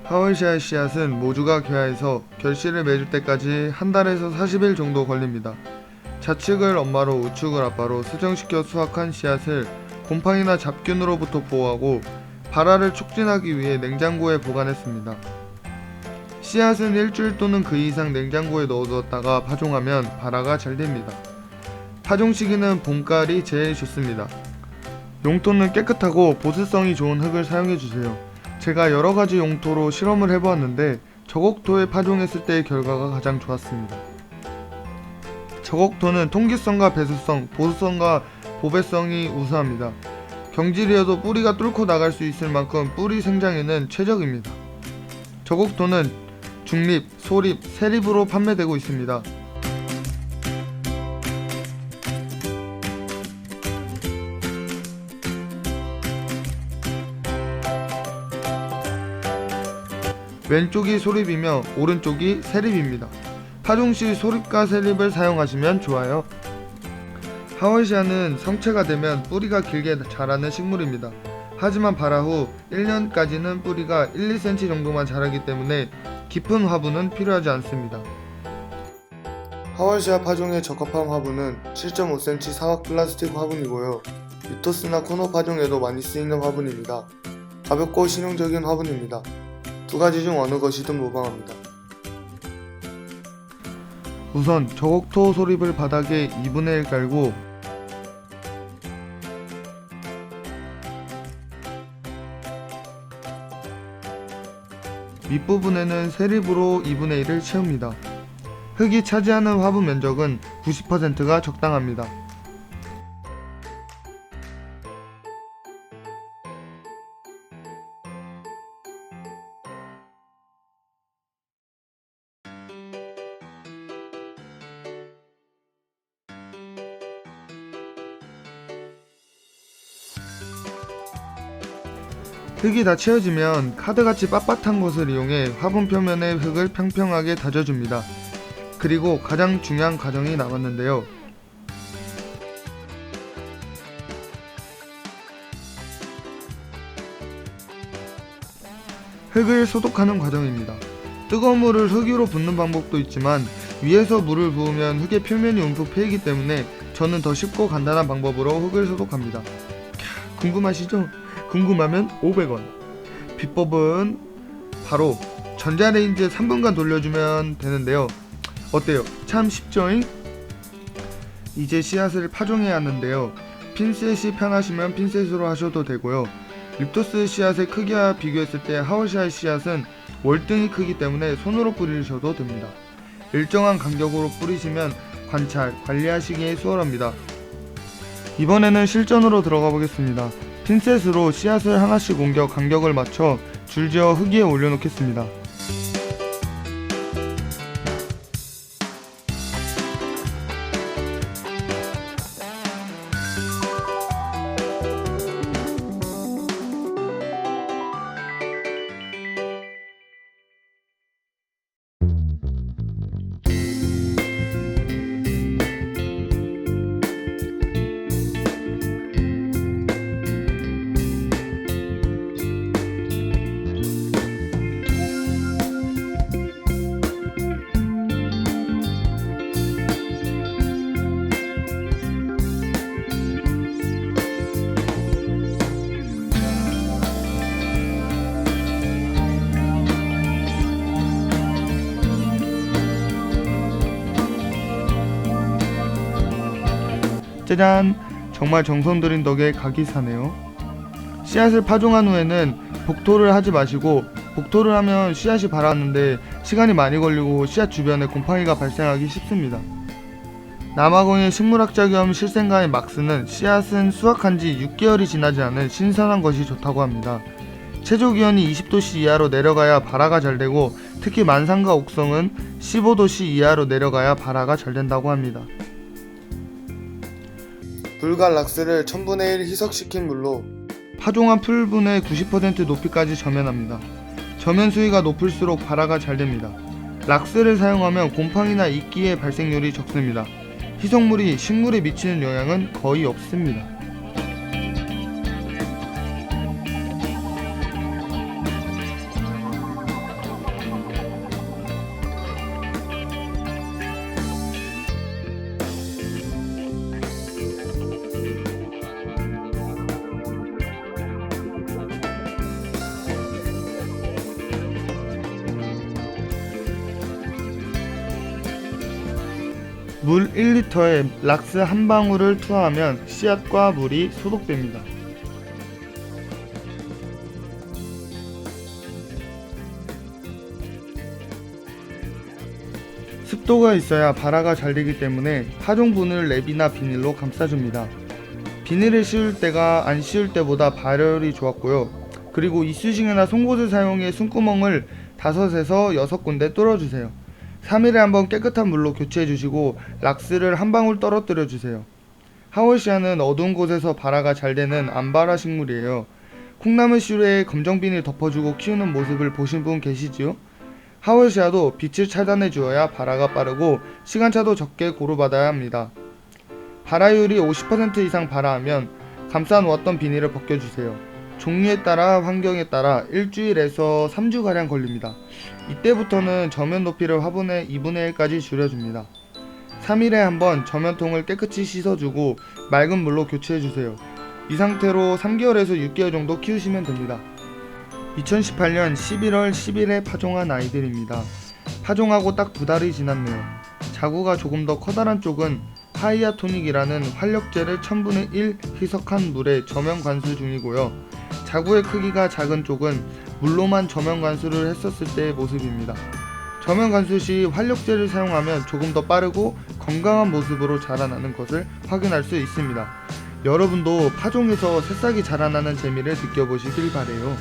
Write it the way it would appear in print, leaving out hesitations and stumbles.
하월시아 씨앗은 모주가 개화해서 결실을 맺을 때까지 한 달에서 40일 정도 걸립니다. 좌측을 엄마로 우측을 아빠로 수정시켜 수확한 씨앗을 곰팡이나 잡균으로부터 보호하고 발화를 촉진하기 위해 냉장고에 보관했습니다. 씨앗은 일주일 또는 그 이상 냉장고에 넣어두었다가 파종하면 발화가 잘 됩니다. 파종 시기는 봄가을이 제일 좋습니다. 용토는 깨끗하고 보습성이 좋은 흙을 사용해주세요. 제가 여러가지 용토로 실험을 해보았는데 저곡토에 파종했을 때의 결과가 가장 좋았습니다. 저곡토는 통기성과 배수성, 보수성과 보배성이 우수합니다. 경질이어도 뿌리가 뚫고 나갈 수 있을 만큼 뿌리 생장에는 최적입니다. 저곡토는 중립, 소립, 세립으로 판매되고 있습니다. 왼쪽이 소립이며 오른쪽이 세립입니다. 파종 시 소립과 세립을 사용하시면 좋아요. 하월시아는 성체가 되면 뿌리가 길게 자라는 식물입니다. 하지만 발화 후 1년까지는 뿌리가 1-2cm 정도만 자라기 때문에 깊은 화분은 필요하지 않습니다. 하월시아 파종에 적합한 화분은 7.5cm 사각 플라스틱 화분이고요. 유토스나 코너 파종에도 많이 쓰이는 화분입니다. 가볍고 실용적인 화분입니다. 두 가지 중 어느 것이든 무방합니다. 우선 저곡토 소립을 바닥에 2분의 1 깔고 밑부분에는 세립으로 2분의 1을 채웁니다. 흙이 차지하는 화분 면적은 90%가 적당합니다. 흙이 다 채워지면 카드같이 빳빳한 것을 이용해 화분 표면의 흙을 평평하게 다져줍니다. 그리고 가장 중요한 과정이 남았는데요. 흙을 소독하는 과정입니다. 뜨거운 물을 흙 위로 붓는 방법도 있지만 위에서 물을 부으면 흙의 표면이 움푹 패이기 때문에 저는 더 쉽고 간단한 방법으로 흙을 소독합니다. 궁금하시죠? 궁금하면 500원. 비법은 바로 전자레인지에 3분간 돌려주면 되는데요. 어때요? 참 쉽죠잉? 이제 씨앗을 파종해야 하는데요. 핀셋이 편하시면 핀셋으로 하셔도 되고요. 립토스 씨앗의 크기와 비교했을 때 하월시아 씨앗은 월등히 크기 때문에 손으로 뿌리셔도 됩니다. 일정한 간격으로 뿌리시면 관리하시기에 수월합니다. 이번에는 실전으로 들어가 보겠습니다. 핀셋으로 씨앗을 하나씩 옮겨 간격을 맞춰 줄지어 흙 위에 올려놓겠습니다. 짜잔! 정말 정성 들인 덕에 각이 사네요. 씨앗을 파종한 후에는 복토를 하지 마시고, 복토를 하면 씨앗이 발았는데 시간이 많이 걸리고 씨앗 주변에 곰팡이가 발생하기 쉽습니다. 남아공의 식물학자 겸 실생가인 막스는 씨앗은 수확한 지 6개월이 지나지 않은 신선한 것이 좋다고 합니다. 최저기온이 20도씨 이하로 내려가야 발화가 잘 되고, 특히 만상과 옥성은 15도씨 이하로 내려가야 발화가 잘 된다고 합니다. 불과 락스를 1000분의 1 희석시킨 물로 파종한 풀분의 90% 높이까지 저면합니다. 저면 수위가 높을수록 발화가 잘 됩니다. 락스를 사용하면 곰팡이나 이끼의 발생률이 적습니다. 희석물이 식물에 미치는 영향은 거의 없습니다. 물 1리터에 락스 한 방울을 투하하면 씨앗과 물이 소독됩니다. 습도가 있어야 발화가 잘 되기 때문에 파종분을 랩이나 비닐로 감싸줍니다. 비닐을 씌울 때가 안 씌울 때보다 발열이 좋았고요. 그리고 이쑤시개나 송곳을 사용해 숨구멍을 5에서 6군데 뚫어주세요. 3일에 한번 깨끗한 물로 교체해주시고 락스를 한 방울 떨어뜨려주세요. 하워시아는 어두운 곳에서 발화가 잘 되는 암발화 식물이에요. 콩나물 씨루에 검정 비닐 덮어주고 키우는 모습을 보신 분 계시지요? 하워시아도 빛을 차단해 주어야 발화가 빠르고 시간차도 적게 고루받아야 합니다. 발화율이 50% 이상 발화하면 감싸 놓았던 비닐을 벗겨주세요. 종류에 따라 환경에 따라 일주일에서 3주가량 걸립니다. 이때부터는 저면 높이를 화분의 2분의 1까지 줄여줍니다. 3일에 한번 저면통을 깨끗이 씻어주고 맑은 물로 교체해주세요. 이 상태로 3개월에서 6개월 정도 키우시면 됩니다. 2018년 11월 10일에 파종한 아이들입니다. 파종하고 딱 2달이 지났네요. 자구가 조금 더 커다란 쪽은 하이아토닉이라는 활력제를 1000분의 1 희석한 물에 저면 관수 중이고요. 자구의 크기가 작은 쪽은 물로만 저면 관수를 했었을 때의 모습입니다. 저면 관수 시 활력제를 사용하면 조금 더 빠르고 건강한 모습으로 자라나는 것을 확인할 수 있습니다. 여러분도 파종에서 새싹이 자라나는 재미를 느껴보시길 바래요.